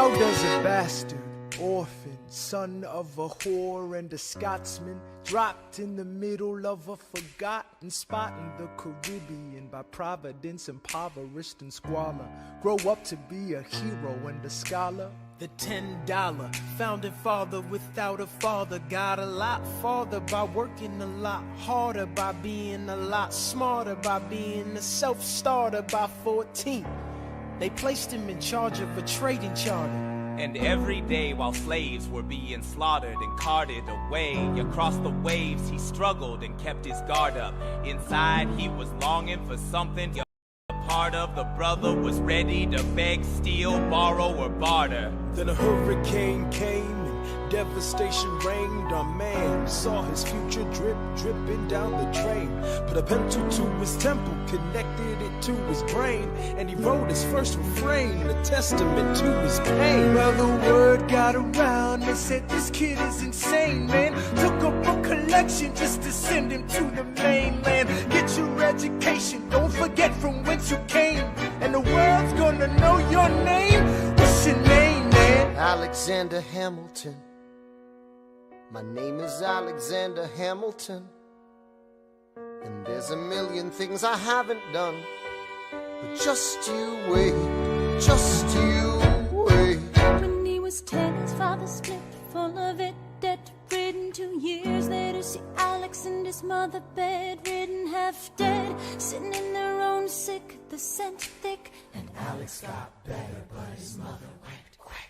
How does a bastard, orphan, son of a whore and a Scotsman, dropped in the middle of a forgotten spot in the Caribbean, by providence impoverished and squalor, grow up to be a hero and a scholar? The $10 founding father without a father got a lot farther by working a lot harder, by being a lot smarter, by being a self-starter. By 14, they placed him in charge of a trading charter. And every day while slaves were being slaughtered and carted away across the waves, he struggled and kept his guard up. Inside he was longing for something part of. The brother was ready to beg, steal, borrow, or barter. Then a hurricane came and devastation reigned. Our man saw his future dripping down the drain. Put a pencil to his temple, connected it to his brain, and he wrote his first refrain, a testament to his pain. Well, the word got around, they said this kid is insane, man. Took up a collection just to send him to the mainland. Get your education, don't forget from whence you came, and the world's gonna know your name. What's your name, man? Alexander Hamilton. My name is Alexander Hamilton, and there's a million things I haven't done, but just you wait, just you wait. When he was 10, his father split, full of it, debt-ridden. 2 years later, see Alex and his mother bedridden, half dead, sitting in their own sick, the scent thick, and Alex got better, but his mother went quick.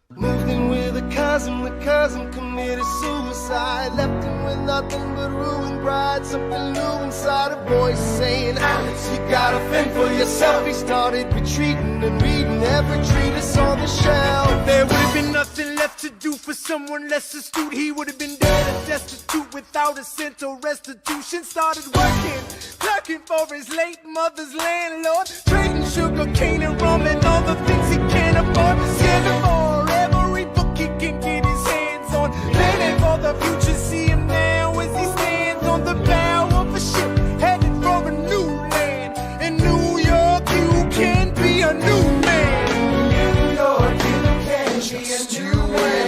Moved in with a cousin, the cousin committed suicide, left him with nothing but ruined pride. Something new inside a voice saying, Alex, you gotta fend for yourself. He started retreating and reading every treatise on the shelf. There would have been nothing left to do for someone less astute. He would have been dead and destitute without a cent or restitution. Started working, clerking for his late mother's landlord, trading sugar cane and rum and all the things he can't afford. Scared for every book he can get his hands on, planning for the future. See him now as he stands on the bow of a ship, headed for a new land. In New York you can be a new man. New York, you can be a new man.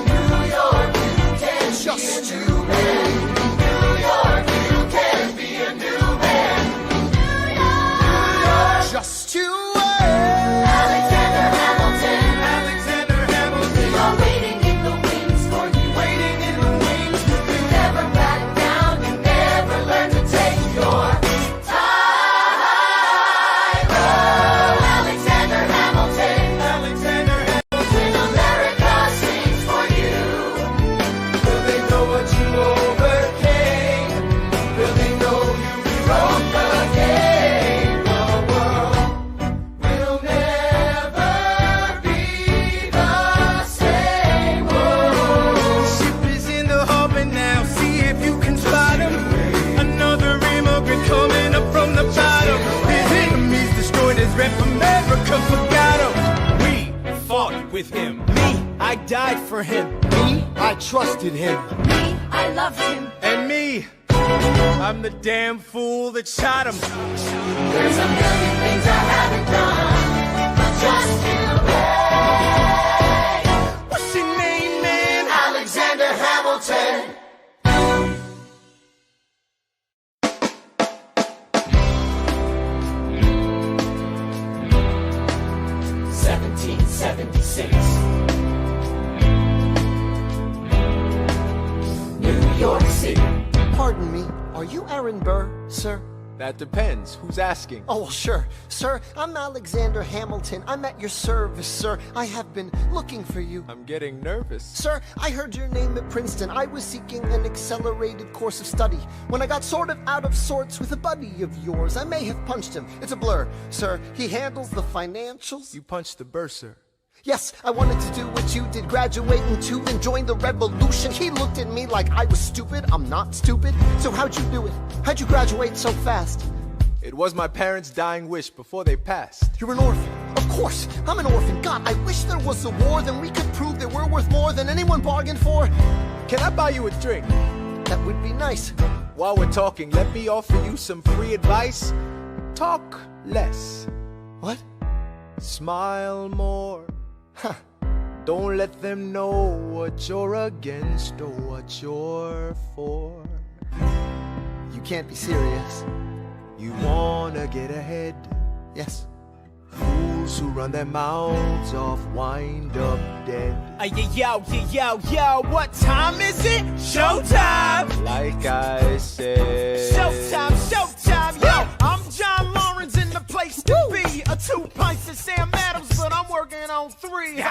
New York, you can just you man. New York, you can be a new man. New York, just you wait. Alexander Hamilton, Alexander Hamilton, we are waiting in the wings for you. waiting in the wings. You never back down, you never learn to take your time. Oh, Alexander Hamilton, Alexander Hamilton, America sings for you. will they know what you overcame? Will they know you rewrote the game? The world will never be the same. Whoa. Ship is in the harbor now, see if you can spot him. Another immigrant coming up from the bottom. His enemies destroyed his rep, America forgot him. We fought with him. Me, I died for him. Me, I trusted him. Me, I loved him. And me, I'm the damn fool that shot him. There's a million things I haven't done, but just you wait. What's your name, man? Alexander Hamilton. New York City. Pardon me, are you Aaron Burr, sir? That depends. Who's asking? Oh, well, sure. Sir, I'm Alexander Hamilton. I'm at your service, sir. I have been looking for you. I'm getting nervous. Sir, I heard your name at Princeton. I was seeking an accelerated course of study. When I got sort of out of sorts with a buddy of yours, I may have punched him. It's a blur. Sir, he handles the financials. You punched the bursar. Yes, I wanted to do what you did, graduate in 2 and join the revolution. He looked at me like I was stupid. I'm not stupid. So how'd you do it? How'd you graduate so fast? It was my parents' dying wish before they passed. You're an orphan. Of course, I'm an orphan. God, I wish there was a war, then we could prove that we're worth more than anyone bargained for. Can I buy you a drink? That would be nice. While we're talking, let me offer you some free advice. Talk less. What? Smile more. Don't let them know what you're against or what you're for. You can't be serious. You wanna get ahead. Yes. Fools who run their mouths off wind up dead. Yo, what time is it? Showtime! Like I said. Showtime, yo! I'm John Lawrence in the place to be. 2 pints of Sam Adams, but I'm working on 3.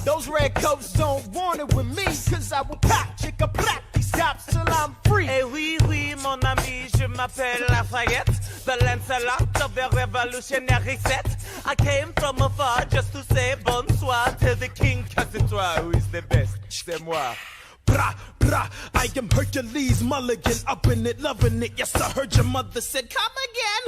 Those red coats don't want it with me, cause I will pop, chicka, plop these tops till I'm free. Eh oui, mon ami, je m'appelle Lafayette, the Lancelot of the revolutionary set. I came from afar just to say bonsoir to the king, cause it's toi who is the best, c'est moi. Brah, brah, I am Hercules Mulligan, up in it, loving it. Yes, I heard your mother said, come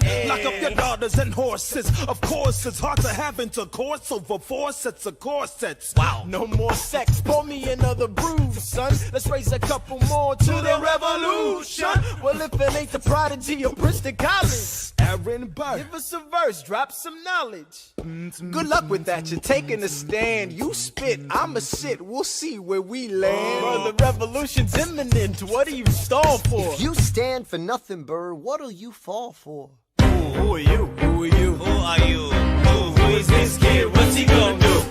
again. Lock up your daughters and horses. Of course, it's hard to have intercourse over 4 sets of corsets. Wow. No more sex, pour me another brew, son. Let's raise a couple more to the revolution. Well, if it ain't the prodigy of Princeton College, Aaron Burr, give us a verse, drop some knowledge. Good luck with that, you're taking a stand. You spit, I'ma sit, we'll see where we land. Well, the revolution's imminent, what do you stall for? You stand for nothing, Burr, what'll you fall for? Who are you? Who are you? Who are you? Who is this kid? What's he gonna do?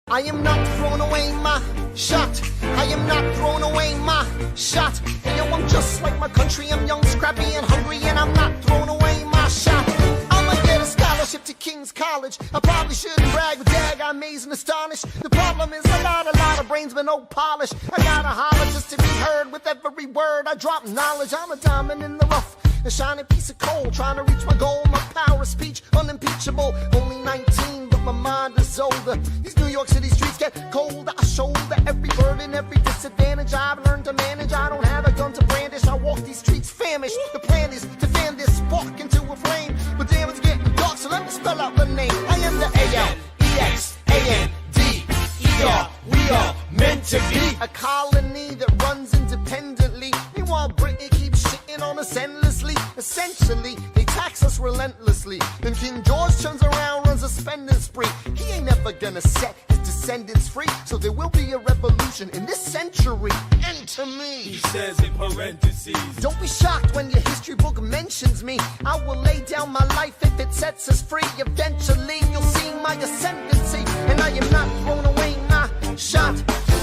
I am not throwing away my shot. I am not throwing away my shot. And yo, I'm just like my country. I'm young, scrappy, and hungry, and I'm not throwing away my shot. I'ma get a scholarship to King's College. I probably shouldn't brag, but dag, I'm amazed and astonished. The problem is a lot of brains, but no polish. I gotta holler just to be heard with every word. I drop knowledge. I'm a diamond in the rough, a shining piece of coal, trying to reach my goal. My power of speech, unimpeachable. Only 19, but my mind is older. These New York City streets get colder. I shoulder every burden, every disadvantage. I've learned to manage. I don't have a gun to brandish. I walk these streets famished. The plan is to fan this spark into a flame. But damn, it's getting dark, so let me spell out the name. I am the A-L-E-X-A-N-D-E-R. We are meant to be a colony that runs independently. Meanwhile, Britain keeps shitting on us endlessly. Essentially, they tax us relentlessly. Then King George turns around, runs a spending spree. He ain't never gonna set his descendants free. So there will be a revolution in this century. Enter me. He says in parentheses. Don't be shocked when your history book mentions me. I will lay down my life if it sets us free. Eventually, you'll see my ascendancy. And I am not throwing away my shot.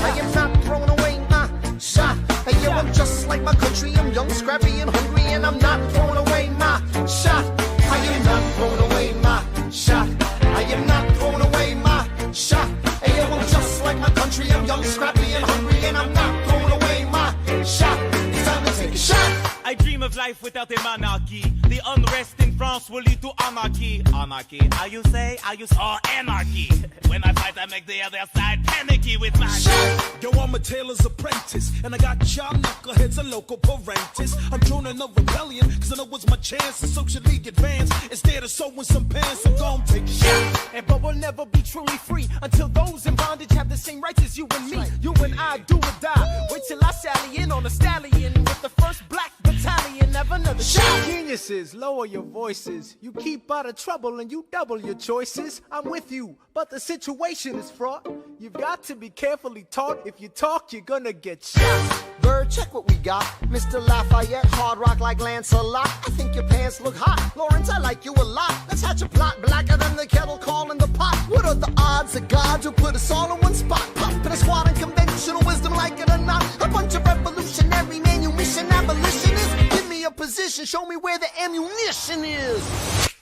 I am not throwing away my shot. Hey, yo, I'm just like my country. I'm young, scrappy, and hungry, and I'm not throwing away my shot. I am not throwing away my shot. I am not throwing away my shot. Hey, yo, I'm just like my country. I'm young, scrappy, and hungry, and I'm not throwing away my shot. It's time to take a shot. I dream of life without a monarchy. The unrest in France will lead to anarchy. Anarchy, how you say? Anarchy. When I fight, I make the other side panicky with my shot. Yo, I'm a tailor's apprentice, and I got y'all knuckleheads and local parentis. I'm joining a rebellion, cause I know it's my chance to socially advance. Instead of sewing some pants, I'm gon' take a shot. And but we'll never be truly free until those in bondage have the same rights as you and me. You and I do or die. Wait till I sally in on a stallion with the first black battalion. Never another shot. Geniuses, lower your voices. You keep out of trouble and you double your choices. I'm with you, but the situation is fraught. You've got to be carefully taught. If you talk, you're gonna get shot. Bird, check what we got. Mr. Lafayette, hard rock like Lancelot. I think your pants look hot. Lawrence, I like you a lot. Let's hatch a plot blacker than the kettle calling the pot. What are the odds that God will put us all in one spot? Pop in a squad and conventional wisdom, like it or not. A bunch of revolutionary manumission abolitionists. Give me a position, show me where the ammunition is.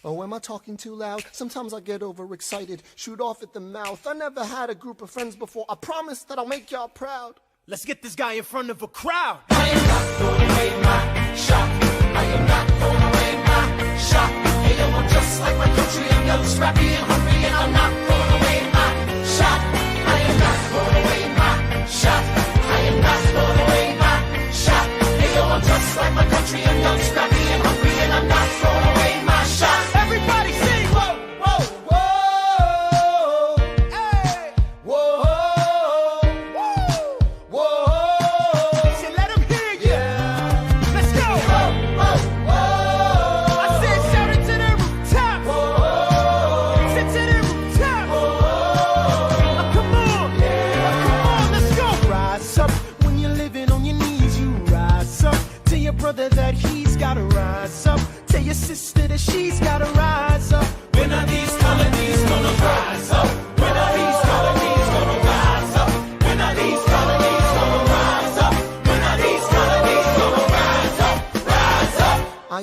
Oh, am I talking too loud? Sometimes I get overexcited, shoot off at the mouth. I never had a group of friends before. I promise that I'll make y'all proud. Let's get this guy in front of a crowd. I am not throwing away my shot. I am not throwing away my shot. Hey, yo, I'm just like my country. I'm young, scrappy, and hungry, and I'm not throwing away my shot. I am not throwing away my shot. I am not throwing away my shot. Hey, yo, I'm just like my country. I'm young, scrappy, and hungry, and I'm not throwing away my shot. Everybody sing. Whoa, whoa, whoa. Hey, whoa.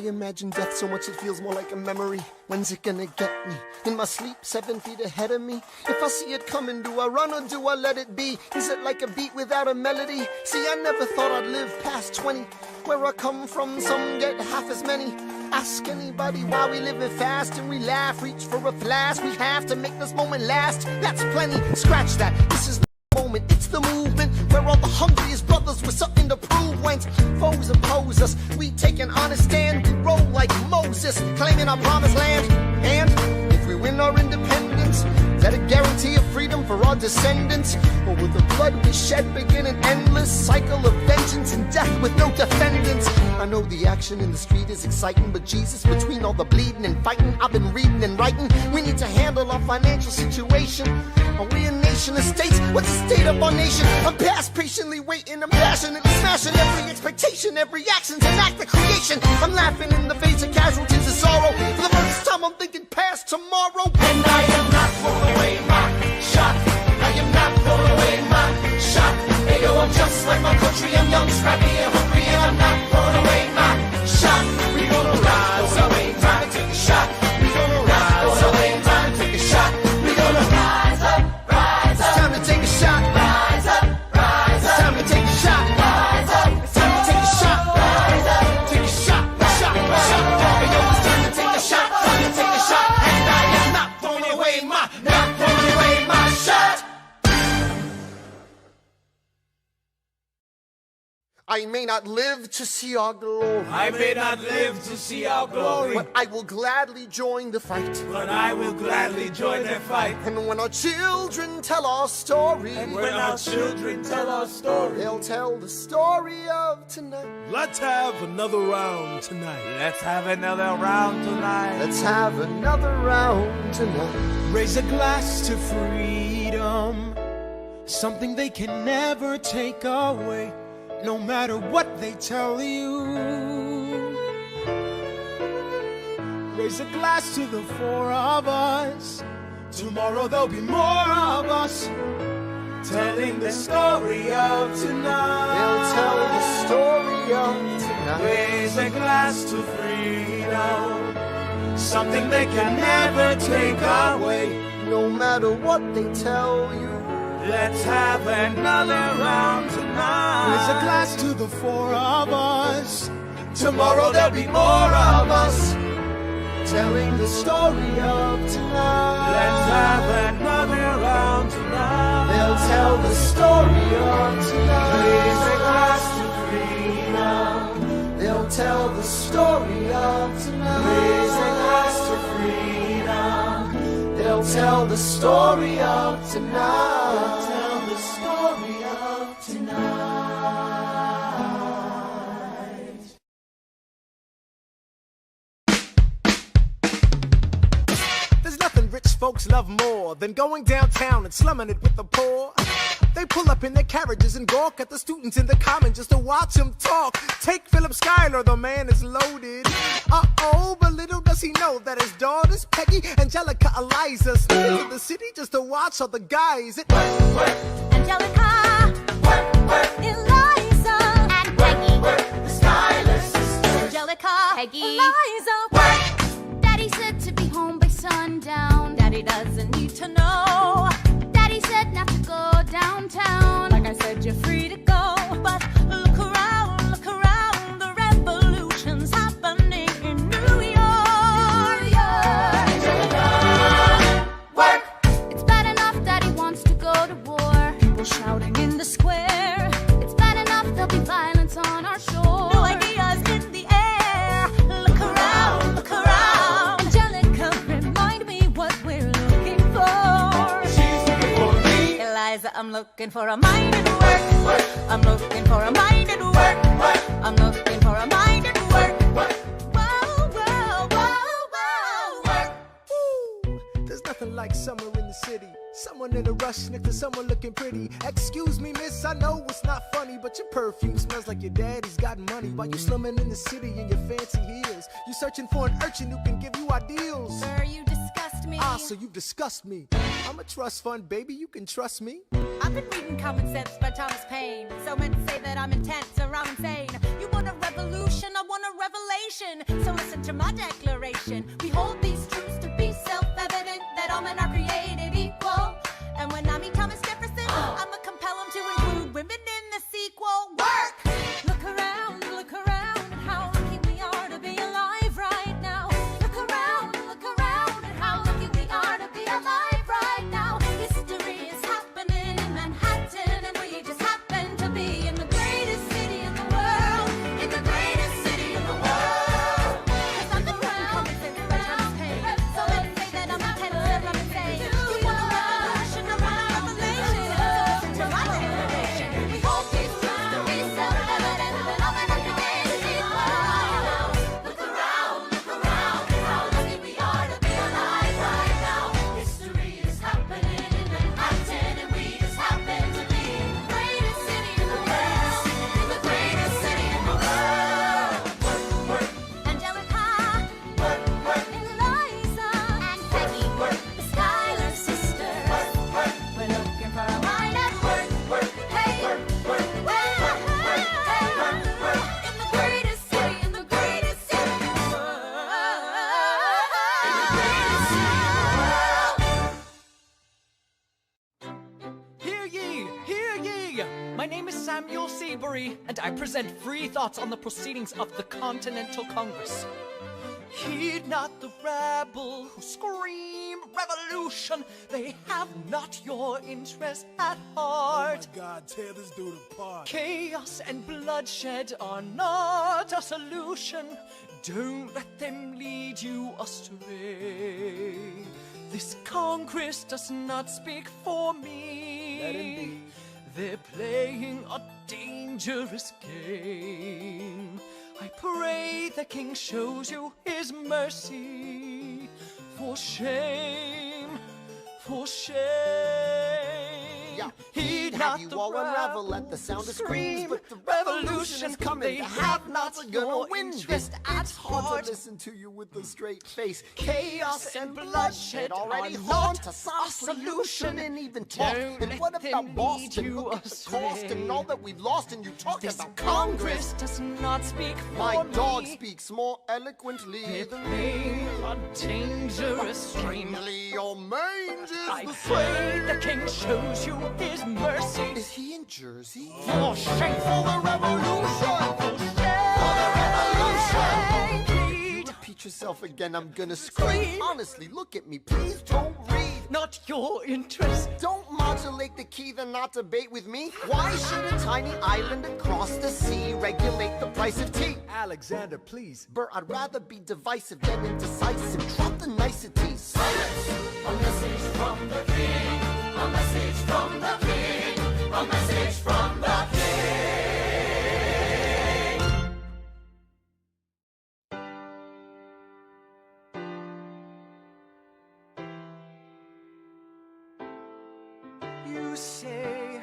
imagine death so much it feels more like a memory. When's it gonna get me? In my sleep, 7 feet ahead of me. If I see it coming, do I run or do I let it be? Is it like a beat without a melody? See, I never thought I'd live past 20. Where I come from, some get half as many. Ask anybody why we living fast and we laugh. Reach for a flash, we have to make this moment last. That's plenty, scratch that, this is the moment. It's the movement where all the hungriest brothers with something to prove. When foes oppose us, we take an honest stand. We roll like Moses, claiming our promised land. And if we win our independence, is that a guarantee of freedom for our descendants? Or will the blood we shed begin an endless cycle of vengeance and death with no defendants? I know the action in the street is exciting, but Jesus, between all the bleeding and fighting, I've been reading and writing. We need to handle our financial situation. Are we a nation of states? What's the state of our nation? I'm past patiently waiting, I'm passionately smashing every expectation, every action's an act of creation. I'm laughing in the face of casualties of sorrow. For the first time I'm thinking past tomorrow. And I am not throwing away my shot. I am not throwing away my shot. Hey yo, I'm just like my country. I'm young, scrappy, and hungry, and I'm not throwing away my shot. We gonna rise up, time to take a shot. We gonna rise up, time to take a shot. We gonna rise up, rise up. It's time to take a shot. Rise up, rise It's up. time to take a shot. Rise up, It's time to take a shot. rise up. Take a shot, shot, shot. Hey yo, it's time to take a shot, time to take a shot. And I am not throwing away my shot. I may not live to see our glory, I may not live to see our glory, but I will gladly join the fight. but I will gladly join the fight. And when our children tell our story, When our children tell our story, they'll tell the story of tonight. Let's have another round tonight. Let's have another round tonight. Let's have another round tonight. Raise a glass to freedom, something they can never take away, no matter what they tell you. Raise a glass to the four of us. Tomorrow there'll be more of us, telling the story of tonight. They'll tell the story of tonight. Raise a glass to freedom, something they can never take away. No matter what they tell you, Let's have another round tonight. Raise a glass to the four of us. Tomorrow there'll be more of us, telling the story of tonight. let's have another round tonight. They'll tell the story of tonight. Raise a glass to freedom. They'll tell the story of tonight. Raise a glass to freedom. They'll tell the story of tonight. Tell the story of tonight. There's nothing rich folks love more than going downtown and slumming it with the poor. They pull up in their carriages and gawk at the students in the common just to watch them talk. Take Philip Schuyler, the man is loaded. Uh-oh, but little does he know that his daughters, Peggy, Angelica, Eliza, sneak into the city just to watch all the guys. Angelica, Eliza, and Peggy, The Schuyler sisters. Angelica, Peggy. Eliza, Daddy said to be home by sundown. Daddy doesn't need to know. Daddy said not to go downtown. Like I said, you're free to go. But look around, the revolution's happening in New York. Work. It's bad enough Daddy wants to go to war. People shouting in the square. It's bad enough there'll be violence on our shore. No ideas in the air. Look around. Angelica, remind me what we're looking for. She's looking for me. Eliza, I'm looking for a mind at work. I'm looking for a mind at work. I'm looking for a mind at work. Work. Ooh, there's nothing like summer in the city. Someone in a rush next to someone looking pretty. Excuse me, miss, I know it's not funny, but your perfume smells like your daddy's got money. While you slumming in the city in your fancy heels, you searching for an urchin who can give you ideals. Sir, you disgust me. Ah, so you've discussed me. I'm a trust fund, baby. You can trust me. I've been reading Common Sense by Thomas Paine. So meant to say that I'm intense or I'm insane. You want a revolution, I want a revelation. So listen to my declaration. We hold these truths to be self-evident, that all men are created equal. And when I meet Thomas Jefferson, I'ma compel him to include women in the sequel. Work! Look around at how lucky we are to be alive right now. Look around at how lucky we are to be alive right now. History is happening in Manhattan, and we just happen to be in the greatest city in the world. In the greatest city in the world. 'Cause I'm the Common Sense by Thomas Paine. So let's say that I'm intense and I'm insane. You want a revolution, I want a revelation. So listen to my declaration. We hold these truths to be self-evident, that all men are created equal. Look around at how lucky we are to be alive right now. History is happening in Manhattan, and we just happen to be in the greatest city in the world. In the greatest city in the world. Angelica, Eliza, and Peggy, the Schuyler sisters. We're looking for a mind at work. Hey, in the greatest city, in the greatest city in the world. Hear ye! Hear ye! My name is Samuel Seabury, and I present free thoughts on the proceedings of the Continental Congress. Heed not the rabble who scream revolution. They have not your interest at heart. God, tear this dude apart. Chaos and bloodshed are not a solution. Don't let them lead you astray. This Congress does not speak for me. Let him be. They're playing a dangerous game. I pray the King shows you his mercy. For shame, for shame. Yeah. Heed Have not you the all unravel rabble at the sound of who screams, scream but the revolution is coming. They The have not have-nots are your gonna win. interest at It's hard heart. to listen to you with a straight face. Chaos and bloodshed already are haunt not a sound a solution solution. and even talk. Don't And let what them about lead Boston? you Look at the astray. cost and all that we've lost, and you talk This about Congress does not speak for My me. dog speaks more eloquently They're than me. playing a dangerous game. Strangely, your mange is I the pray the same. King shows you his mercy. Is he in Jersey? For shame, For the revolution! You repeat yourself again, I'm gonna scream. Honestly, look at me, please don't read. Not your interest. Don't modulate the key, then not debate with me. Why should a tiny island across the sea regulate the price of tea? Alexander, please. Bert, I'd rather be divisive than indecisive. Drop the niceties. Silence! A message from the king. A message from the king. A message from the king. You say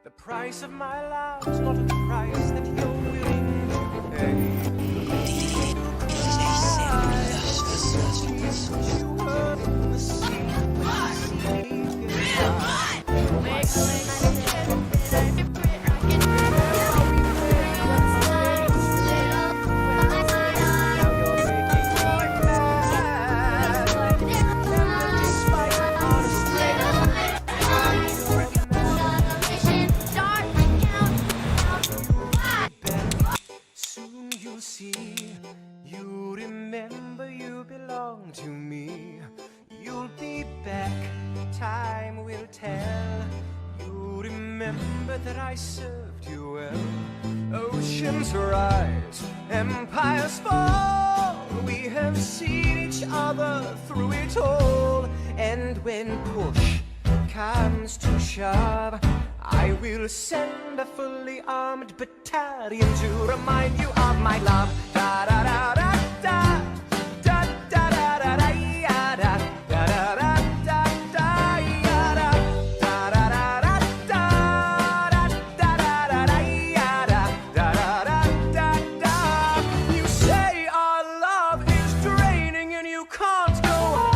the price of my love's not a price that you're willing to pay. You were in the sea Soon you'll see, you remember you belong to me. You'll be back, time will tell. You remember that I served you well. Oceans rise, empires fall. We have seen each other through it all. And when push comes to shove, I will send a fully armed battalion to remind you of my love. Da da da da da. Da da da da da ya da. Da da da da da ya da. Da da da da da. Da da da da da ya da. Da da da da da. You say our love is draining and you can't go on.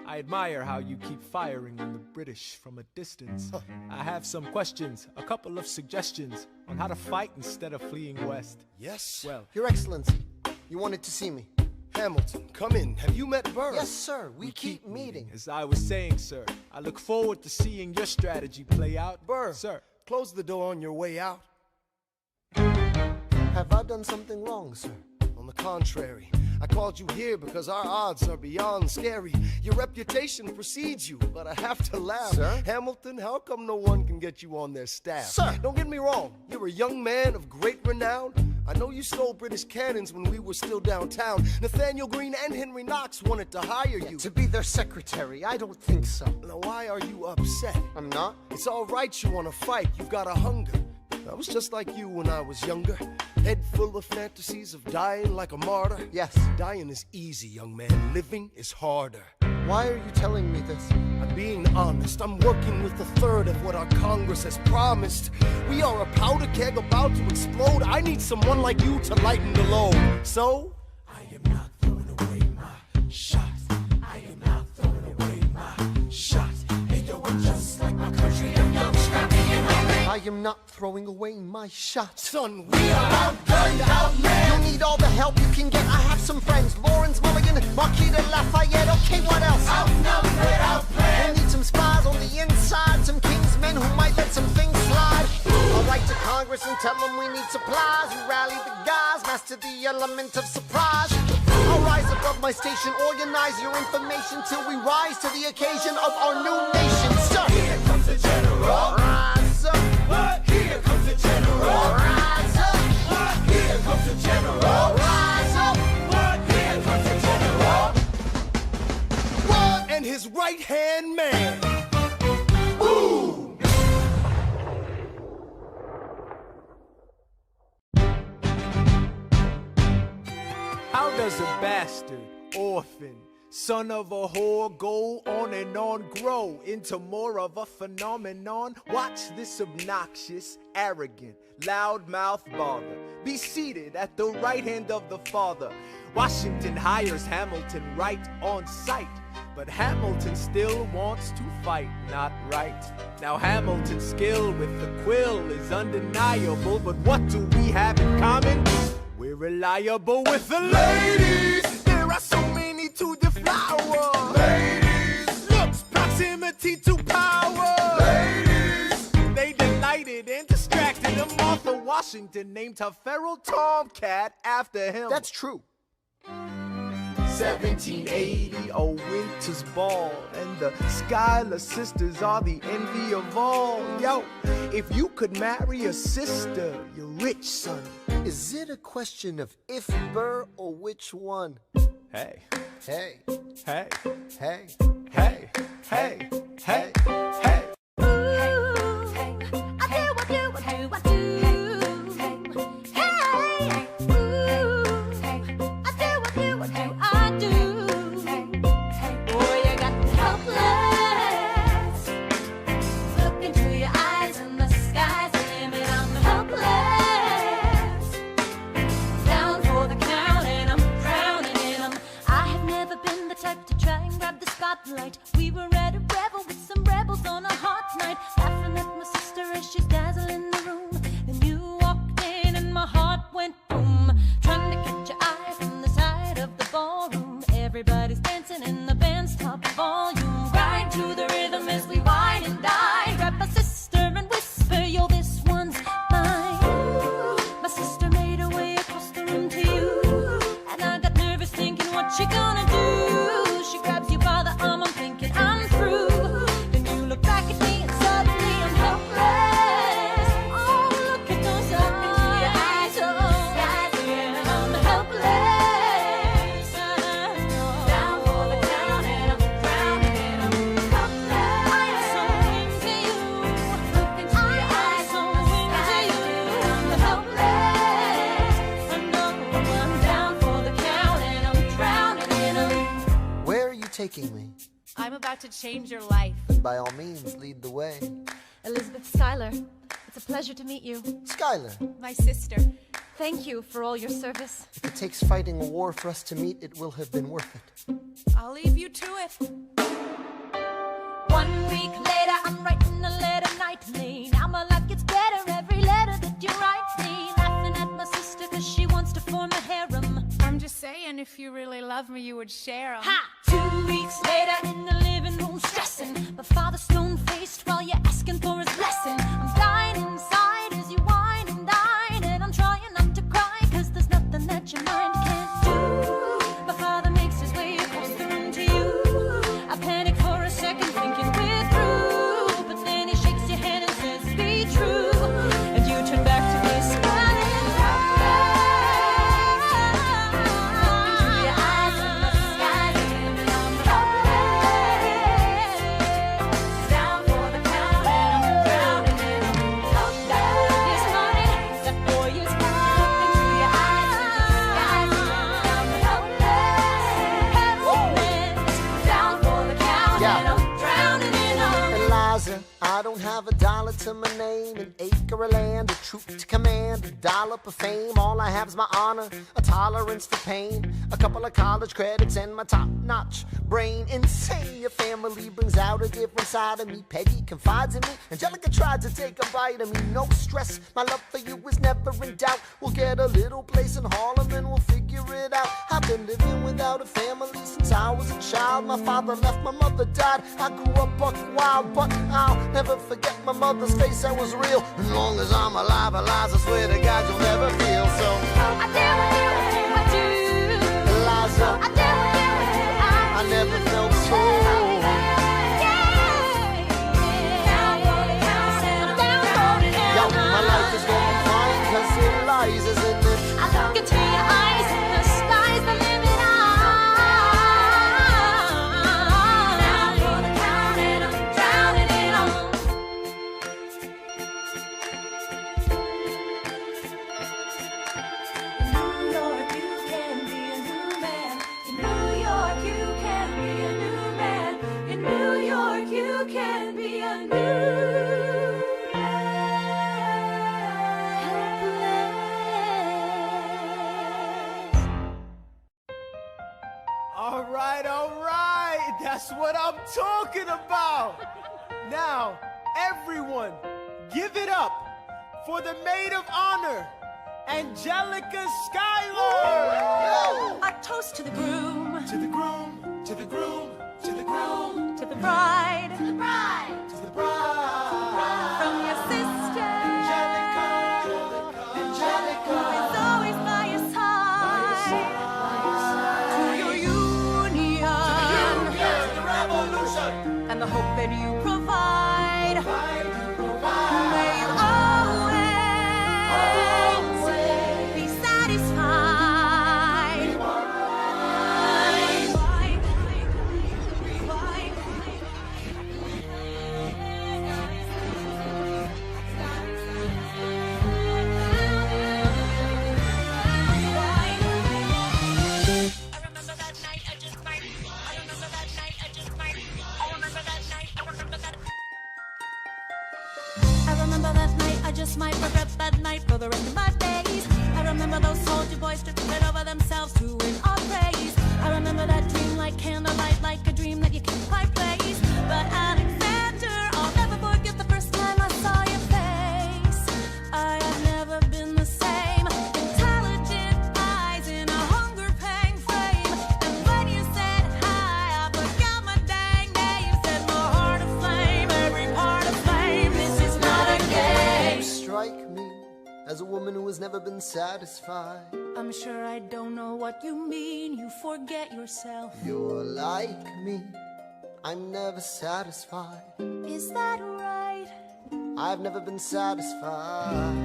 I admire how you keep firing on the British from a distance. I have some questions, a couple of suggestions on how to fight instead of fleeing west. Yes? Well, Your Excellency, you wanted to see me. Hamilton, come in. Have you met Burr? Yes, sir. We keep meeting. as I was saying, sir, I look forward to seeing your strategy play out. Burr, Sir, close the door on your way out. Have I done something wrong, sir? On the contrary, I called you here because our odds are beyond scary. Your reputation precedes you, but I have to laugh. Sir? Hamilton, how come no one can get you on their staff? Sir! Don't get me wrong, you're a young man of great renown. I know you stole British cannons when we were still downtown. Nathaniel Greene and Henry Knox wanted to hire you. To be their secretary, I don't think so. Now why are you upset? I'm not. It's all right you want to fight, you've got a hunger. I was just like you when I was younger. Head full of fantasies of dying like a martyr. Yes. Dying is easy, young man. Living is harder. Why are you telling me this? I'm being honest. I'm working with a third of what our Congress has promised. We are a powder keg about to explode. I need someone like you to lighten the load. So, I am not throwing away my shot. I am not throwing away my shot. Hey, yo, I'm just like my country. I'm young, scrappy, and hungry. I am not throwing away my shot. Son, we are outgunned, outman. You'll need all the help you can get. I have some friends. Lawrence Mulligan, Marquis de Lafayette. Okay, what else? Outnumbered, outplanned. We'll need some spies on the inside. Some kingsmen who might let some things slide. I'll write to Congress and tell them we need supplies. We rally the guys, master the element of surprise. I'll rise above my station, organize your information till we rise to the occasion of our new nation. Sir, Here comes the general. rise up. What? Here comes the general. Rise up. What? Here comes the general. Rise up. What? Here comes the general. What? And his right-hand man. Boom! how does a bastard, orphan, son of a whore go on and on, grow into more of a phenomenon? Watch this obnoxious, arrogant, loudmouth bother be seated at the right hand of the father. Washington hires Hamilton right on sight, but Hamilton still wants to fight, not right. Now Hamilton's skill with the quill is undeniable, but what do we have in common? We're reliable with the ladies. There are so many to deflower. Ladies. Looks, proximity to power. Ladies. They delighted and distracted him. Martha Washington named her feral tomcat after him. That's true. 1780, a winter's ball, and the Schuyler sisters are the envy of all. Yo, if you could marry a sister, you're rich, son. Is it a question of if Burr or which one? Hey, Hey, hey, hey. hey, hey, hey, hey. We were at a revel with some rebels on a hot night, laughing at my sister as she's dazzling the room. And you walked in and my heart went boom, trying to catch your eye from the side of the ballroom. Everybody's dancing in the band's top volume, right to the rhythm as we wine and dine. Grab my sister and whisper, yo, this one's mine. My sister made her way across the room to you, and I got nervous thinking, what you gonna do? She grabs you by the arm, I'm thinking I'm through. Then you look back at me and suddenly I'm helpless. Oh, look at those eyes, oh, yeah, I'm helpless. Down for the count and I'm drowning and I'm helpless. I am so into you. Look into your eyes, so into you. I'm helpless. I know I'm down for the count and I'm drowning and I'm. Where are you taking me? I'm about to change your life. And by all means, lead the way. Elizabeth Schuyler, it's a pleasure to meet you. Schuyler, My sister. Thank you for all your service. if it takes fighting a war for us to meet, it will have been worth it. I'll leave you to it. week later, I'm writing a letter nightly. Now my life gets better every letter that you write me. Laughing at my sister cause she wants to form a harem. I'm just saying, if you really love me, you would share 'em. Ha! 2 weeks later in the living room stressing. My father stone-faced while you're asking for his blessing. I'm dying inside as you whine and dine. And I'm trying not to cry cause there's nothing that your mind can't do. My father makes his way across the room to you. I panic for a second thinking we're through. But then he shakes your hand and says be true. And you turn back to me smiling. Into your eyes and the sky. Down for the count and I'm drowning in this morning, that boy is gone. Into your eyes and the skies and I'm helpless. Down for the count and I'm drowning in Eliza, I don't have a dollar to my name, an acre of land, a troop to command, a dollop of fame. All I have is my honor, a tolerance for pain, a couple of college credits and my top-notch brain. Insane, your family brings out a different side of me. Peggy confides in me, Angelica tried to take a bite of me. No stress, my love for you is never in doubt. We'll get a little place in Harlem and we'll figure it out. I've been living without a family since I was a child. My father left, my mother died. I grew up buck wild, but I'll never forget my mother's face, that was real. As long as I'm alive, Eliza, I swear to God you'll never feel so. I dare with you, I do. Eliza, I dare with you, I never felt so. Yo, my life is going fine cause Eliza's in it. I look into your eyes and the sky's the limit. Down for the count and I'm drowning in on. In New York you can be a new man. In New York you can be a new man. In New York you can be a new All right, that's what I'm talking about. Now, everyone, give it up for the maid of honor, Angelica Schuyler. A toast to the groom, To the groom, to the groom, to the groom, to the bride, to the bride. from your sister, Angelica, Angelica. who's always by your side, to your union, The revolution. and the hope that you provide. May you always be satisfied. I remember that night, I just might regret that night for the rest of my days. I remember those soldier boys tripping over themselves to win our praise. I remember that dream like candlelight, like a dream that you can't quite place. But Alexander, I'll never forget the first time I saw your face. I have never been the same. Intelligent eyes in a hunger-pang frame. And when you said hi, I forgot my dang name. Set my heart aflame, every part aflame. This is not a game. You strike me as a woman who has never been satisfied. I'm sure I don't know what you mean. You forget yourself. You're like me, I'm never satisfied. Is that right? I've never been satisfied.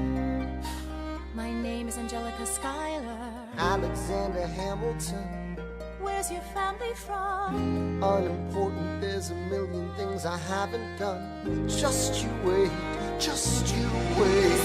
My name is Angelica Schuyler. Alexander Hamilton, Where's your family from? unimportant, there's a million things I haven't done. Just you wait, just you wait.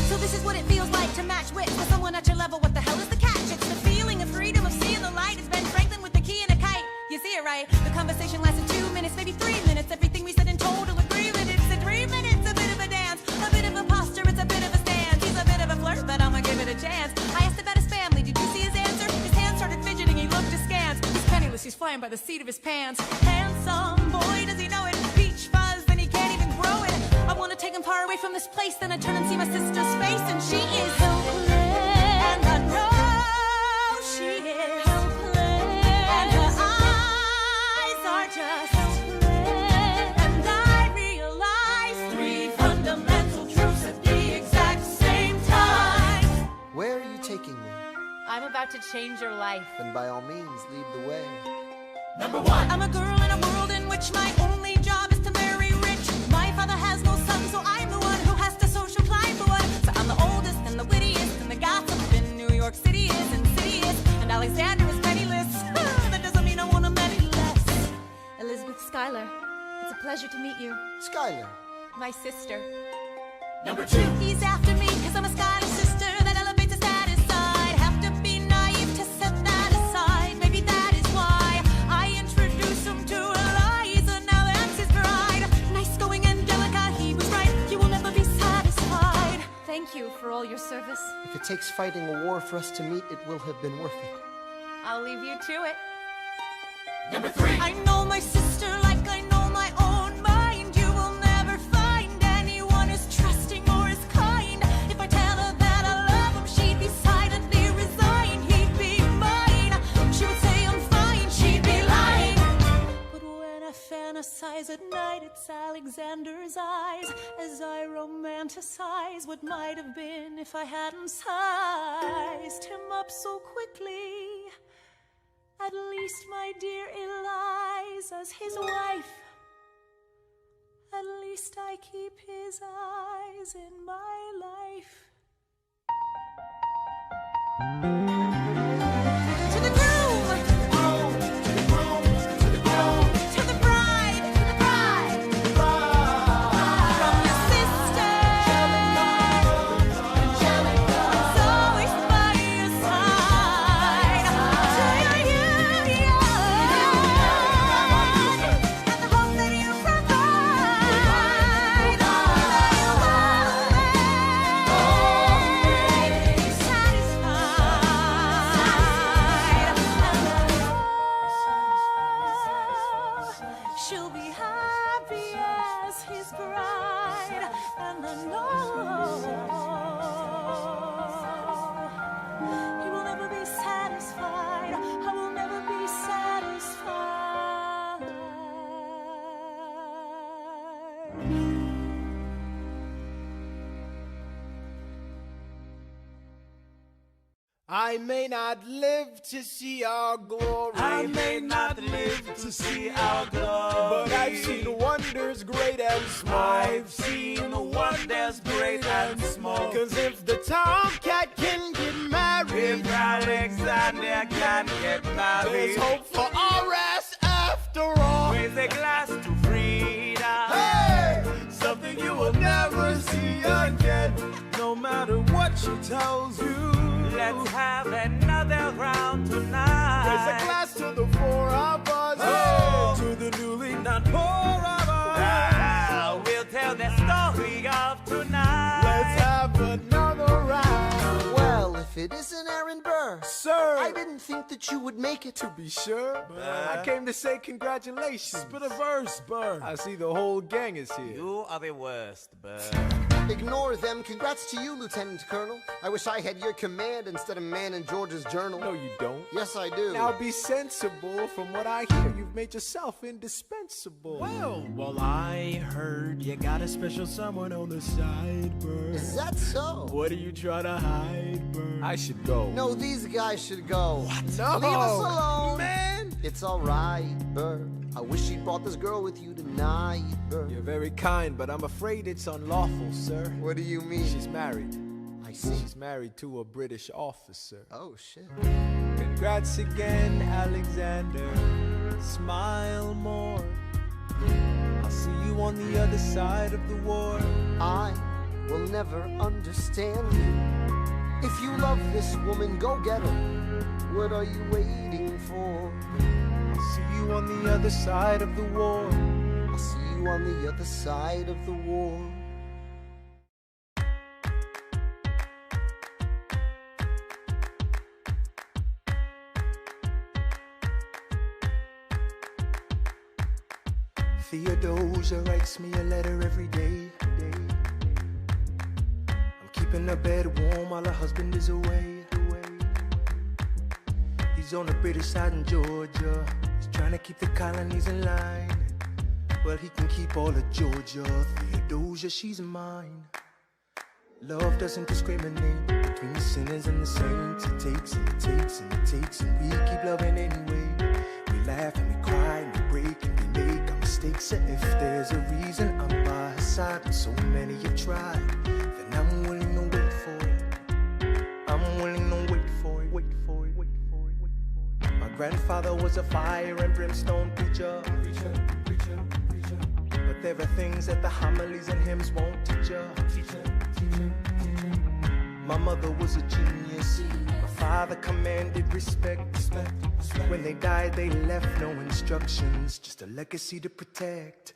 So this is what it feels like to match wits with someone at your level. What the hell is the catch? It's the feeling of freedom, of seeing the light. It's Ben Franklin with the key and a kite. You see it right? The conversation lasted 2 minutes, maybe 3 minutes. Everything we said in total agreement. It's a dream and it's a bit of a dance, a bit of a posture, it's a bit of a stance. He's a bit of a flirt, but I'ma give it a chance. I asked about his family. Did you see his answer? His hands started fidgeting. He looked askance. He's penniless. He's flying by the seat of his pants. Handsome boy, does he know it? Beach away from this place, then I turn and see my sister's face, and she is helpless. And I know she is helpless. And her eyes are just helpless. And I realize 3 fundamental truths at the exact same time. Where are you taking me? I'm about to change your life. Then by all means, lead the way. Number 1. I'm a girl in a world in which my only job is to marry rich. My father has no son, so I'm the one who has to social climb for one. So I'm the oldest and the wittiest, and the gossip in New York City is insidious. And Alexander is penniless. That doesn't mean I want him any less. Elizabeth Schuyler, it's a pleasure to meet you. Schuyler. My sister. Number 2. He's after me, cause I'm a Schuyler sister that elevates his status side. Have to be naive to set that aside. Maybe that is why I introduced him to Eliza. Now that's his bride. Nice going Angelica, he was right. You will never be satisfied. Thank you for all your service. If it takes fighting a war for us to meet, it will have been worth it. I'll leave you to it. Number 3. I know my sister like I know my own mind. You will never find anyone as trusting or as kind. If I tell her that I love him, she'd be silently resign. He'd be mine. She would say I'm fine, she'd be lying. But when I fantasize at night, it's Alexander's eyes as I romanticize what might have been if I hadn't sized him up so quickly. At least, my dear Eliza's his wife. At least I keep his eyes in my life. To the groom, to the groom, to the groom, to the bride, to the bride, from your sister, Angelica, is always by your side. To your union, and the hope that you provide, that you always be satisfied. She'll be happy as his bride, and I know he will never be satisfied. I will never be satisfied. I may not live to see our glory. I may not live to see our glory, but I've seen wonders great and small. I've seen wonders great and small. Cause if the tomcat can get married, If Alexander can get married, there's hope for our ass after all. raise a glass to freedom. Hey! Something you will never see again. No matter what she tells you, let's have another round tonight. Raise a glass to the 4 of us. Oh, to the newly not poor of us. We'll tell the story of tonight. Let's have another round. Well, if it isn't Aaron Burr, Sir, I didn't think that you would make it. to be sure, I came to say congratulations. Spit a verse, Burr. I see the whole gang is here. You are the worst, Burr. Ignore them. Congrats to you, Lieutenant Colonel. I wish I had your command instead of man in George's journal. No, you don't. Yes, I do. Now be sensible. From what I hear, you've made yourself indispensable. Well, I heard you got a special someone on the side, Burr. Is that so? What are you trying to hide, Burr? I should go. No, these guys should go. No, Leave us alone. man. It's alright, Burr. I wish you'd brought this girl with you tonight, Burr. You're very kind, but I'm afraid it's unlawful, sir. What do you mean? She's married. I see. She's married to a British officer. Oh, shit. Congrats again, Alexander. Smile more. I'll see you on the other side of the war. I will never understand you. If you love this woman, go get her. What are you waiting for? I'll see you on the other side of the war. I'll see you on the other side of the war. Theodosia writes me a letter every day. keeping her bed warm while her husband is away. He's on the British side in Georgia. He's trying to keep the colonies in line. Well, he can keep all of Georgia. Theodosia, she's mine. Love doesn't discriminate between the sinners and the saints. It takes and it takes and it takes, and we keep loving anyway. We laugh and we cry and we break and we make our mistakes. And if there's a reason I'm by her side, and so many have tried, then I'm willing to wait for it. I'm willing to wait for it, wait for it, wait for it, wait for it. My grandfather was a fire and brimstone preacher. But there are things that the homilies and hymns won't teach you. My mother was a genius. My father commanded respect. When they died, they left no instructions, just a legacy to protect.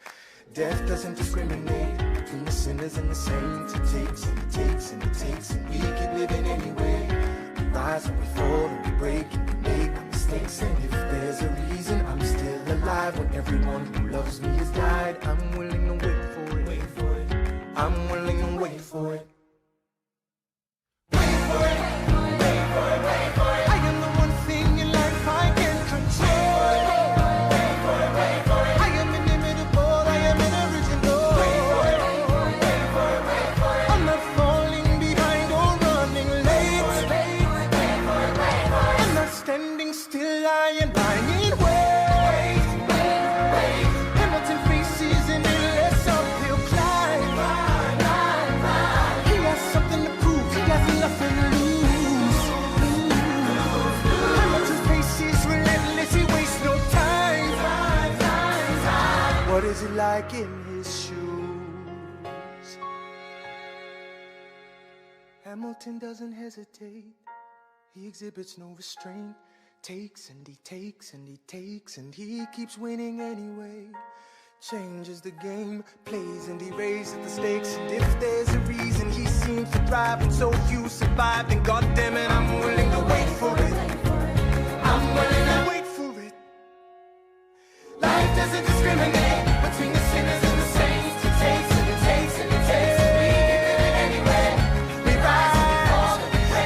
Death doesn't discriminate between the sinners and the saints. It takes and it takes and it takes, and we keep living anyway. We rise and we fall and we break and we make our mistakes. And if there's a reason I'm still alive when everyone who loves me has died, I'm willing to wait for it. Wait for it. I'm willing to wait for it. Wait for it. Wait for it. Wait for it. I am the one thing in life I can control. Wait for it. Wait for it. I am inimitable. I am an original. Wait for it. Wait for it. Wait for it. I'm not falling behind or running late. Wait for it. Wait for it. I'm not standing still. I am lying in wait. Wait. Hamilton faces an endless uphill climb. He has something to prove. He has nothing to lose. Hamilton's pace is relentless. He wastes no time. What is it like in his shoes? Hamilton doesn't hesitate. He exhibits no restraint. Takes and he takes and he takes, and he keeps winning anyway. Changes the game, plays and he raises the stakes. And if there's a reason he seems to thrive and so few survive, then goddammit, I'm willing to wait for it. I'm willing to wait for it. Life doesn't discriminate between the sinners and the saints. It takes and it takes and it takes, and we keep living anyway. We rise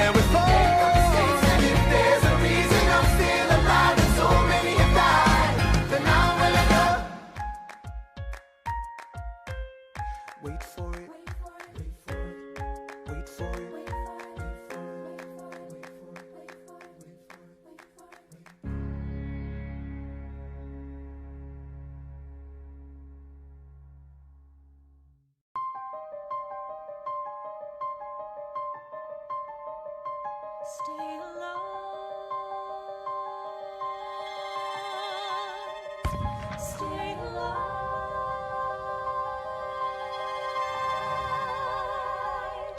and we fall and we fall. And if there's a reason I'm still alive and so many have died, then I'm willing to wait for it. Wait for it. Wait for it. Stay alive. Stay alive.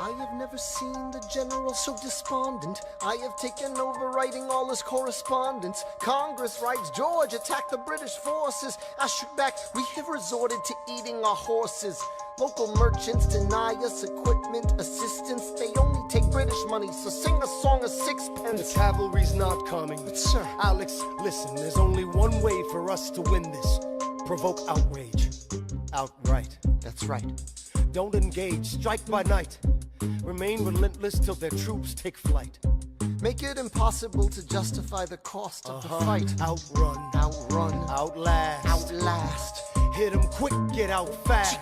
I have never seen the general so despondent. I have taken over writing all his correspondence. Congress writes, George attacked the British forces. I shoot back, we have resorted to eating our horses. Local merchants deny us equipment, assistance. They only take British money, so sing a song of sixpence. The cavalry's not coming. But sir, Alex, listen, there's only one way for us to win this. Provoke outrage. Outright. That's right. Don't engage, strike by night. Remain relentless till their troops take flight. Make it impossible to justify the cost of the fight. Outrun. Outrun. Outlast. Outlast. Hit 'em quick, get out fast.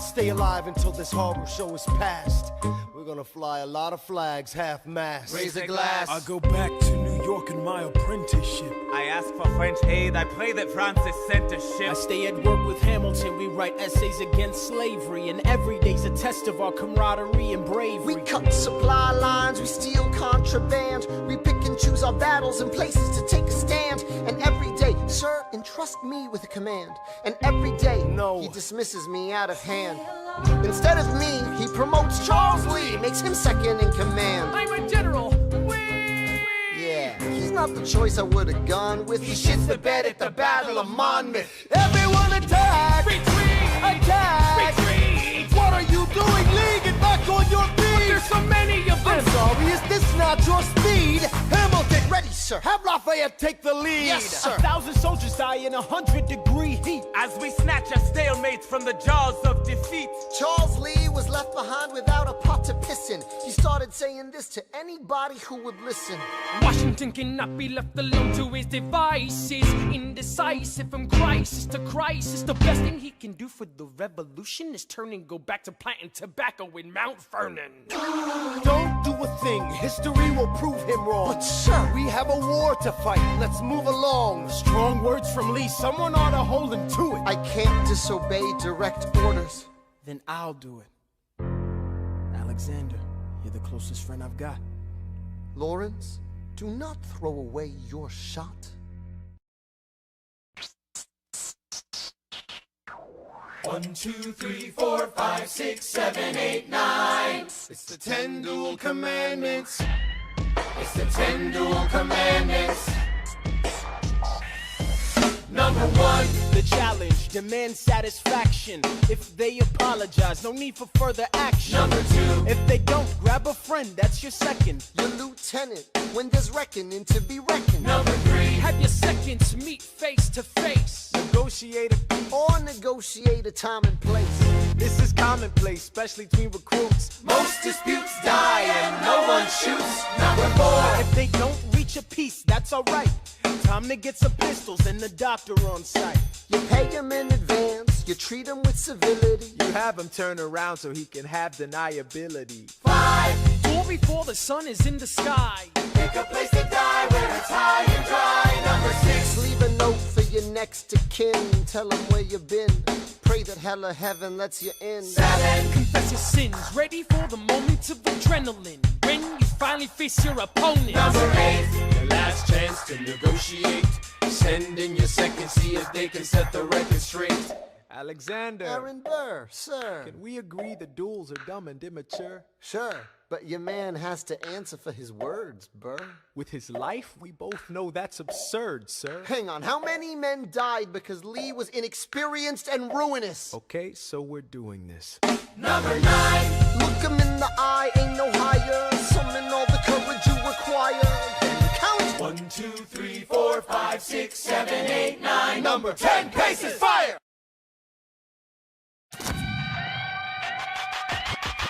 Stay alive until this horror show is past. We're gonna fly a lot of flags, half-mast. Raise a glass. I go back to New York in my apprenticeship. I ask for French aid. I pray that Francis sent a ship. I stay at work with Hamilton. We write essays against slavery, and every day's a test of our camaraderie and bravery. We cut supply lines, we steal contraband. We pick and choose our battles and places to take a stand. And every day, sir, entrust me with a command. And every day, he dismisses me out of hand. Instead of me, he promotes Charles Lee, makes him second in command. I'm a general. Yeah, he's not the choice I would have gone with. He shits the bed at the Battle of Monmouth. Everyone attack! Retreat! Attack! Retreat! What are you doing, Lee? Get back on your feet! There's so many of them. I'm sorry, is this not your speed? Hamilton, Ready, sir. Have Lafayette take the lead. Yes, sir. 1,000 soldiers die in 100-degree heat. As we snatch our stalemates from the jaws of defeat. Charles Lee was left behind without a pot to piss in. He started saying this to anybody who would listen. Washington cannot be left alone to his devices. Indecisive from crisis to crisis. The best thing he can do for the revolution is turn and go back to planting tobacco in Mount Vernon. Don't do a thing. History will prove him wrong. But sir, we have a war to fight. Let's move along. Strong words from Lee. Someone ought to hold him to it. I can't disobey direct orders. Then I'll do it. Alexander, you're the closest friend I've got. Lawrence, do not throw away your shot. One, two, three, four, five, 6, 7, 8, 9. It's the 10 dual commandments. It's the 10 dual commandments. Number 1, the challenge, demand satisfaction. If they apologize, no need for further action. Number 2, if they don't, grab a friend, that's your second. Your lieutenant, when there's reckoning to be reckoned. Number 3, have your seconds meet face to face. Negotiate or negotiate a time and place. This is commonplace, especially between recruits. Most disputes die and no one shoots. Number 4, if they don't reach a peace, that's alright. Time to get some pistols and the doctor on site. You pay him in advance, you treat him with civility. You have him turn around so he can have deniability. 5, or before the sun is in the sky. Pick a place to die where it's high and dry. Number 6, leave a note for your next of kin. Tell him where you've been. Pray that hell or heaven lets you in. 7, confess your sins. Ready for the moment of adrenaline. When you finally face your opponent. Number 8, your last chance to negotiate. Send in your second, see if they can set the record straight. Alexander. Aaron Burr, sir. Can we agree the duels are dumb and immature? Sure, but your man has to answer for his words, Burr. With his life, we both know that's absurd, sir. Hang on, how many men died because Lee was inexperienced and ruinous? Okay, so we're doing this. Number 9, look him in the eye, ain't no higher. Summon all the courage you require. Then count. 1, 2, 3, 4, 5, 6, 7, 8, 9. Number 10 paces, fire!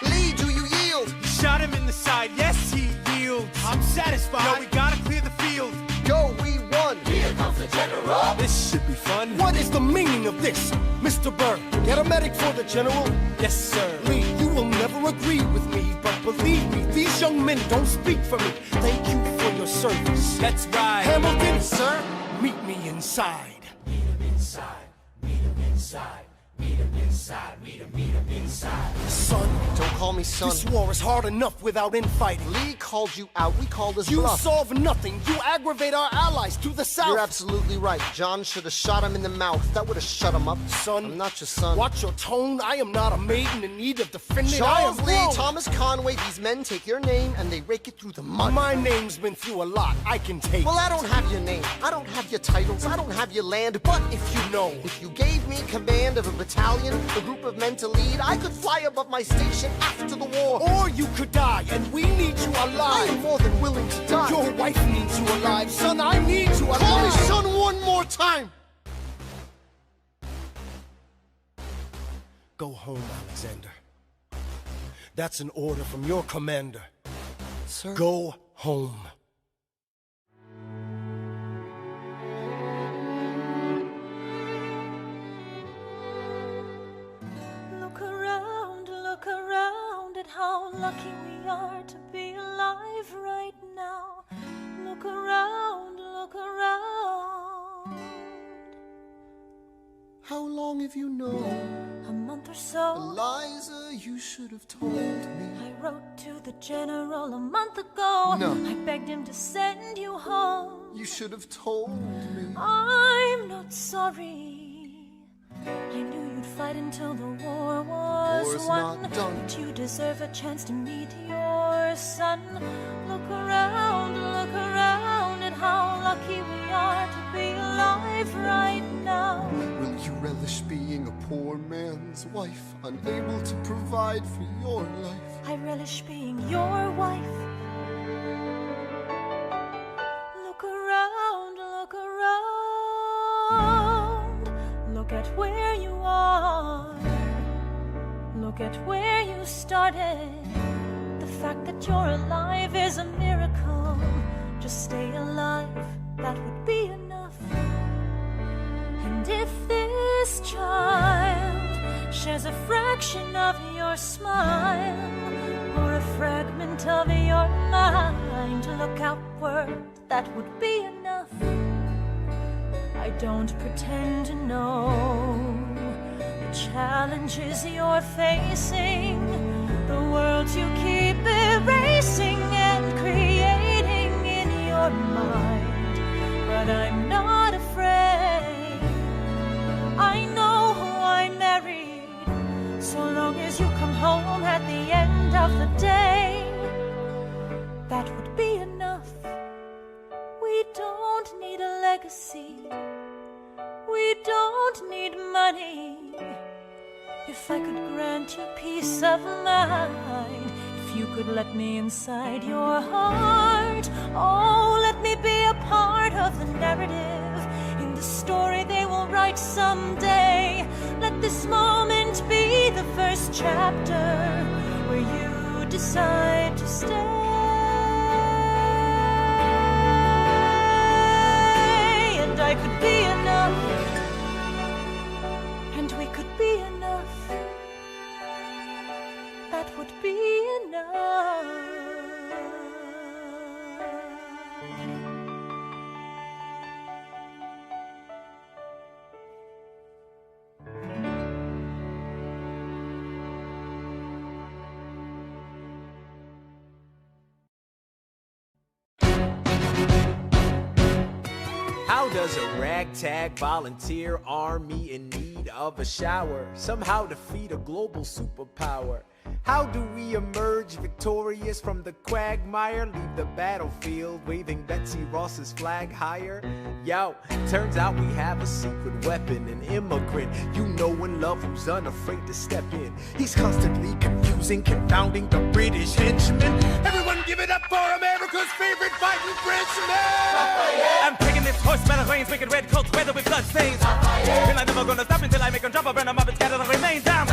Lee, do you yield? Shot him in the side, yes he yields. I'm satisfied. Yo, we gotta clear the field. Go, we won. Here comes the general. This should be fun. What is the meaning of this, Mr. Burr? Get a medic for the general? Yes, sir. Lee, you will never agree with me, but believe me, these young men don't speak for me. Thank you for your service. Let's ride. Hamilton, sir, meet me inside. Meet him inside. Meet him inside. Meet him inside. Meet him inside. Son, don't call me son. This war is hard enough without infighting. Lee called you out. We called his you bluff. solve nothing. You aggravate our allies to the south. You're absolutely right. John should have shot him in the mouth. That would have shut him up. Son, I'm not your son. Watch your tone. I am not a maiden in need of defending. Charles I am Lee, wrong. Thomas Conway, these men take your name and they rake it through the mud. My name's been through a lot. I can take. Well, I don't have your name. I don't have your titles. I don't have your land. But if you know, if you gave me command of a battalion, a group of men to lead, I could fly above my station after the war. Or you could die, and we need you alive. I am more than willing to die. Your wife needs you alive. Son, I need you alive. Call me son one more time. Go home, Alexander. That's an order from your commander. Sir? Go home. Look around at how lucky we are to be alive right now. Look around, look around. How long have you known? A month or so. Eliza, you should have told me. I wrote to the general a month ago. No. I begged him to send you home. You should have told me. I'm not sorry. I knew you'd fight until the war was War's won. not done. But you deserve a chance to meet your son. Look around at how lucky we are to be alive right now. Will you relish being a poor man's wife, unable to provide for your life? I relish being your wife. Look Look at where you are. Look at where you started. The fact that you're alive is a miracle. Just stay alive, that would be enough. And if this child shares a fraction of your smile, or a fragment of your mind, look outward, that would be enough. I don't pretend to know the challenges you're facing, the worlds you keep erasing and creating in your mind. But I'm not afraid. I know who I married. So long as you come home at the end of the day, that would be enough. We don't need a legacy. We don't need money. If I could grant you peace of mind, if you could let me inside your heart, oh, let me be a part of the narrative in the story they will write someday. Let this moment be the first chapter where you decide to stay. And I could be enough, and we could be enough. That would be enough. How does a ragtag volunteer army in need of a shower somehow defeat a global superpower? How do we emerge victorious from the quagmire, leave the battlefield waving Betsy Ross's flag higher? Yo, turns out we have a secret weapon, an immigrant you know and love who's unafraid to step in. He's constantly confusing, confounding the British henchmen. Everyone give it up for America's favorite fighting Frenchman! I'm taking this horse by the reins, making red coats weather with blood stains. And I'm never gonna stop until I make them drop, burn them up and scatter the remains down.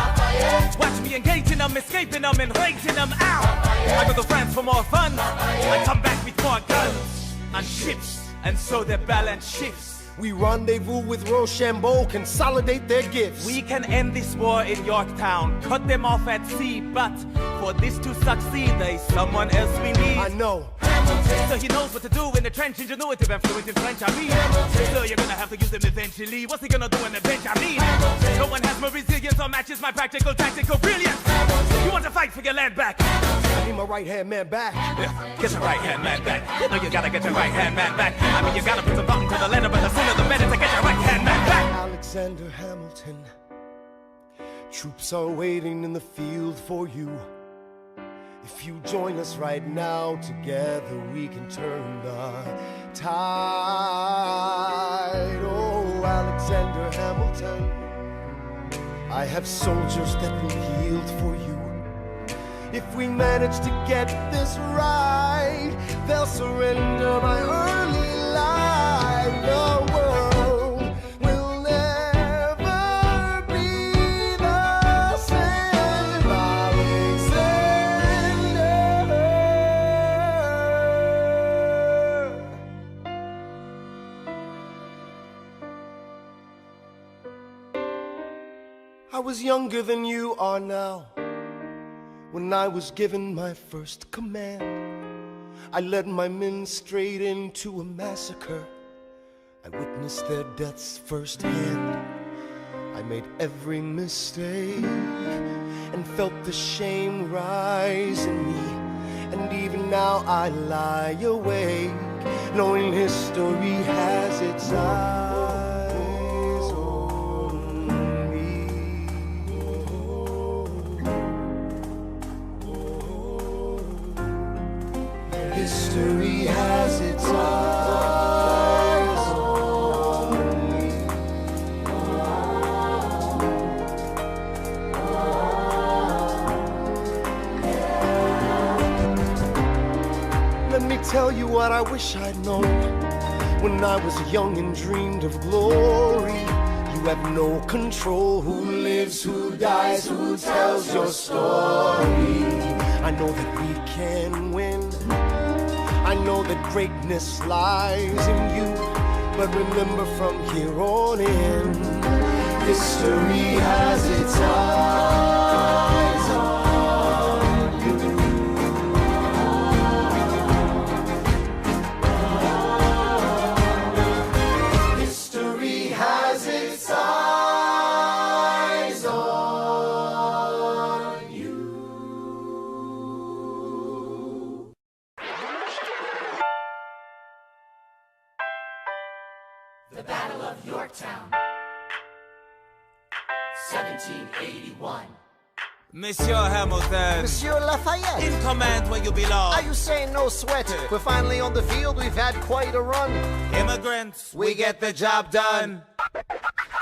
Watch me engaging them, escaping them, and raising them out. I go to France for more fun. I come back with more guns and ships, and so their balance shifts. We rendezvous with Rochambeau, consolidate their gifts. We can end this war in Yorktown, cut them off at sea, but for this to succeed, there's someone else we need. I know. So he knows what to do in the trench, ingenuitive and fluent in French, I mean. So you're gonna have to use him eventually. What's he gonna do in the bench, I mean? No one has more resilience or matches my practical, tactical brilliance. You want to fight for your land back? I need my right-hand man back. Yeah, get your right-hand man back. You know you gotta get your right-hand man back. I mean, you gotta put some thought into the letter, but the sooner the better to get your right-hand man back. Alexander Hamilton, troops are waiting in the field for you. If you join us right now, together we can turn the tide. Oh, Alexander Hamilton, I have soldiers that will yield for you. If we manage to get this right, they'll surrender my early life. The world will never be the same. Alexander. I was younger than you are now. When I was given my first command, I led my men straight into a massacre. I witnessed their deaths firsthand. I made every mistake and felt the shame rise in me. And even now I lie awake, knowing history has its eyes on me. History has its eyes on me. Let me tell you what I wish I'd known when I was young and dreamed of glory. You have no control. Who lives, who dies, who tells your story? I know that we can win. I know that greatness lies in you. But remember, from here on in, history has its eyes on you. History has its eyes on you. The Battle of Yorktown, 1781. Monsieur Hamilton. Monsieur Lafayette. In command where you belong. Are you saying no sweat? We're finally on the field, we've had quite a run. Immigrants, we get the job done.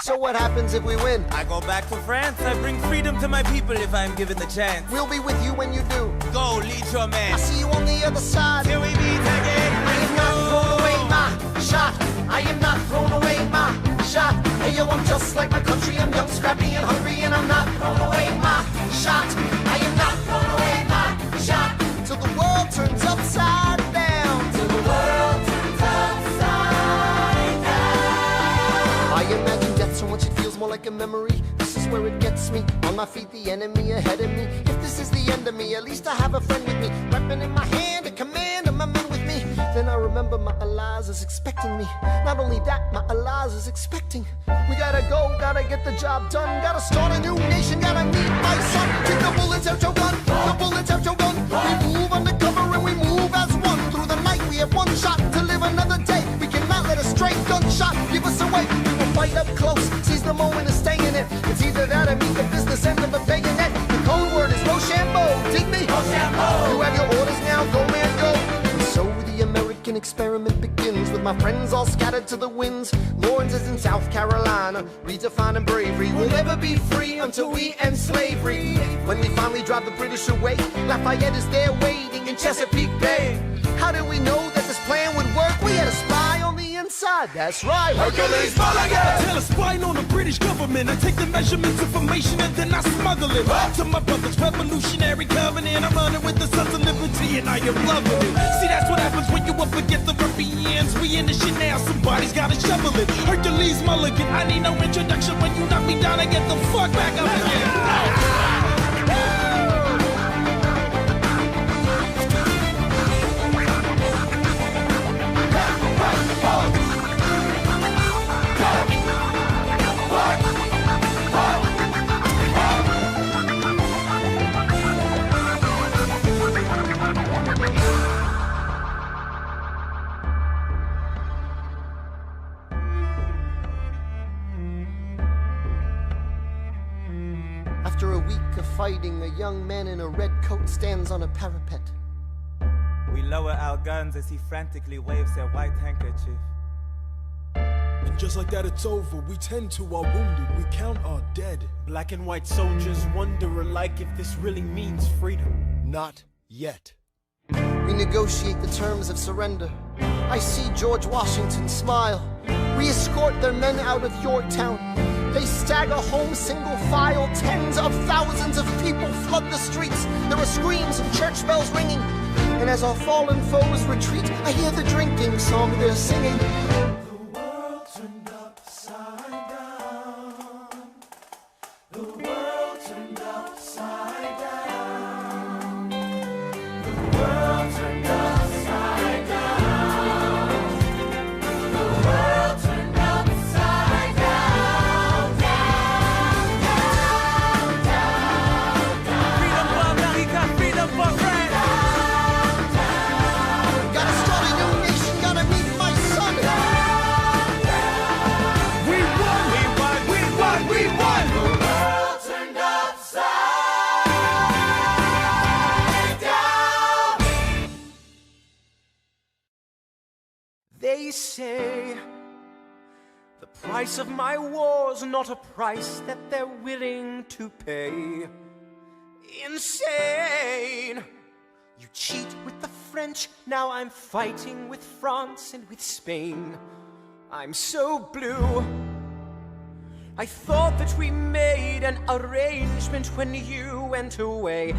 So what happens if we win? I go back to France. I bring freedom to my people if I'm given the chance. We'll be with you when you do. Go, lead your man. I'll see you on the other side. Till we meet again. I am not throwing away my shot. I am not throwing away my shot. Hey yo, I'm just like my country. I'm young, scrappy, and hungry, and I'm not throwing away my shot. I am not throwing away my shot. Till the world turns upside down. Till the world turns upside down. I imagine death so much it feels more like a memory. This is where it gets me. On my feet, the enemy ahead of me. If this is the end of me, at least I have a friend with me. Weapon in my hand, a command, and my men with me. Then I remember my Elias is expecting me. Not only that, my Elias is expecting. We gotta go, gotta get the job done. Gotta start a new nation, gotta meet my son. Take the bullets out your gun, the bullets out your gun. We move undercover and we move as one. Through the night we have one shot to live another day. We cannot let a stray gunshot give us away. We will fight up close, seize the moment and stay in it. It's either that or meet the business end of a bayonet. The code word is Rochambeau, dig me? Rochambeau. You have your orders now, go man, go. And so the American experiment begins with my friends all scattered to the winds. Lawrence is in South Carolina, redefining bravery. We'll never be free until we end slavery. When we finally drive the British away, Lafayette is there waiting in Chesapeake Bay. How did we know that this plan would work? We had a spy on the inside, that's right. Hercules Mulligan! Tell a spy on the British government. I take the measurements, information, and then I smuggle it to my brother's revolutionary covenant. I'm running with the Sons of Liberty, and I am loving it. See, that's what happens when you up against the Ruffians. We in the shit now, somebody's gotta shovel it. Hercules Mulligan, I need no introduction. When you knock me down, I get the fuck back up again. After a week of fighting, a young man in a red coat stands on a parapet. We lower our guns as he frantically waves their white handkerchief. And just like that, it's over. We tend to our wounded, we count our dead. Black and white soldiers wonder alike if this really means freedom. Not yet. We negotiate the terms of surrender. I see George Washington smile. We escort their men out of Yorktown. They stagger home single file. Tens of thousands of people flood the streets. There are screams and church bells ringing. And as our fallen foes retreat, I hear the drinking song they're singing. The world turned upside down. The world turned upside down. The world turned upside down. The world turned upside down. Down, down, down, down. Freedom for America, freedom for France. Gotta start a new nation, gotta meet my son. We won! We won! We won! We won! The world turned upside down. They say the price of my war's not a price that they're willing to pay. Insane! You cheat with the French, now I'm fighting with France and with Spain. I'm so blue. I thought that we made an arrangement when you went away.